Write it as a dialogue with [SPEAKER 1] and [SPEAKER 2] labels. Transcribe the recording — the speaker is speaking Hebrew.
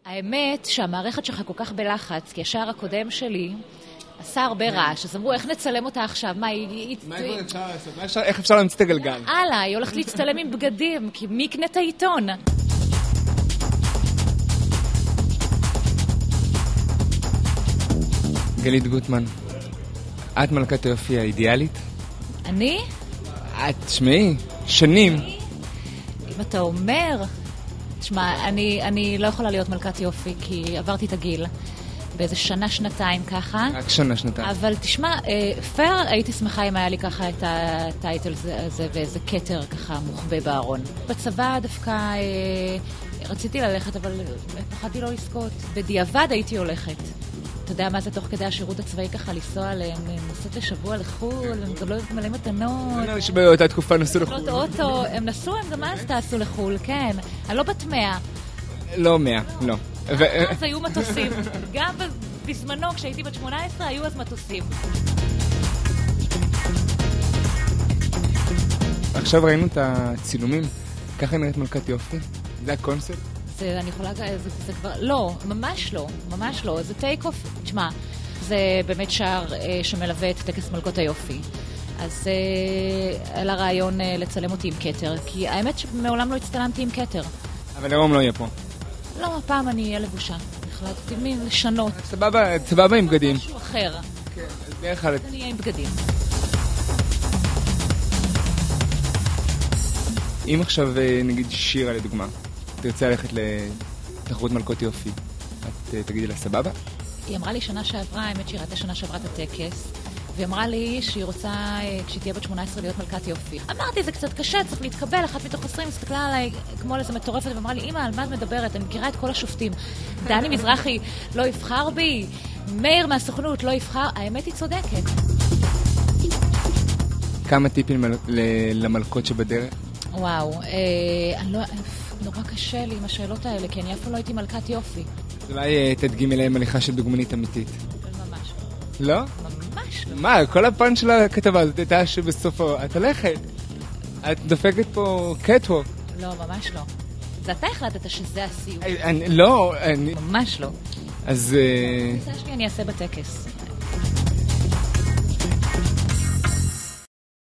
[SPEAKER 1] האמת שהמערכת שלך כל כך בלחץ, כי השער הקודם שלי עשה הרבה רעש, אז אמרו, איך נצלם אותה עכשיו? מה,
[SPEAKER 2] איך אפשר להמציא את הגלגל?
[SPEAKER 1] הלאה, היא הולכת להצטלם עם בגדים, כי מי יקנה את העיתון?
[SPEAKER 2] גלית גוטמן, את מלכת היופי האידיאלית?
[SPEAKER 1] אני?
[SPEAKER 2] את, תשמעי, שנים.
[SPEAKER 1] אם אתה אומר... תשמע, אני לא יכולה להיות מלכת יופי, כי עברתי את הגיל. באיזה שנה, שנתיים ככה.
[SPEAKER 2] רק שנה, שנתיים.
[SPEAKER 1] אבל תשמע, פייר, הייתי שמחה אם היה לי ככה את הטייטל הזה, ואיזה קטר ככה מוחבא בארון. בצבא דווקא רציתי ללכת, אבל פחדתי לא לזכות. בדיעבד הייתי הולכת. אתה יודע מה זה תוך כדי השירות הצבאי ככה לנסוע עליהם, נסות לשבוע לחול, הם גם לא מלא מתנות.
[SPEAKER 2] לא, שבאותה תקופה נסו לחול.
[SPEAKER 1] לא אוטו, הם נסו, הם גם אז טסו לחול, כן. אני לא בת 100.
[SPEAKER 2] לא 100, לא.
[SPEAKER 1] אז היו מטוסים. גם בזמנו, כשהייתי בת 18, היו אז מטוסים.
[SPEAKER 2] עכשיו ראינו את הצילומים, ככה נראית מלכת יופי. זה הקונספט?
[SPEAKER 1] אני יכולה, זה כבר, לא, ממש לא, ממש לא, זה טייק אוף, תשמע, זה באמת שער שמלווה את טקס מלכות היופי. אז על הרעיון לצלם אותי עם קטר, כי האמת שמעולם לא הצטלמתי עם קטר.
[SPEAKER 2] אבל היום לא יהיה פה.
[SPEAKER 1] לא, הפעם אני אהיה לבושה. החלטתי מין לשנות.
[SPEAKER 2] סבבה עם בגדים.
[SPEAKER 1] משהו אחר.
[SPEAKER 2] כן, אז בערך על...
[SPEAKER 1] אני אהיה עם בגדים.
[SPEAKER 2] אם עכשיו נגיד שירה לדוגמה, תרצה ללכת לתחרות מלכות יופי, את תגידי לה סבבה?
[SPEAKER 1] היא אמרה לי שנה שעברה, האמת שהיא ראתה שנה שעברה את הטקס, והיא אמרה לי שהיא רוצה, כשהיא תהיה בת 18, להיות מלכת יופי. אמרתי, זה קצת קשה, צריך להתקבל, אחת מתוך 20, הסתכלה עליי כמו על איזה מטורפת, ואמרה לי, אמא, על מה את מדברת? אני מכירה את כל השופטים. דני מזרחי לא יבחר בי, מאיר מהסוכנות לא יבחר, האמת היא צודקת.
[SPEAKER 2] כמה טיפים למלכות שבדרך?
[SPEAKER 1] וואו, אני לא... נורא קשה לי עם השאלות האלה, כי אני אף פעם לא הייתי מלכת יופי.
[SPEAKER 2] אולי תדגים אליהם הליכה של דוגמנית אמיתית.
[SPEAKER 1] ממש
[SPEAKER 2] לא.
[SPEAKER 1] לא? ממש לא.
[SPEAKER 2] מה, כל הפן של הכתבה הזאת הייתה שבסופו, את הולכת. את דופקת פה קטווק.
[SPEAKER 1] לא, ממש לא. זה אתה החלטת שזה הסיום.
[SPEAKER 2] לא,
[SPEAKER 1] ממש לא.
[SPEAKER 2] אז...
[SPEAKER 1] זה השני אני אעשה בטקס.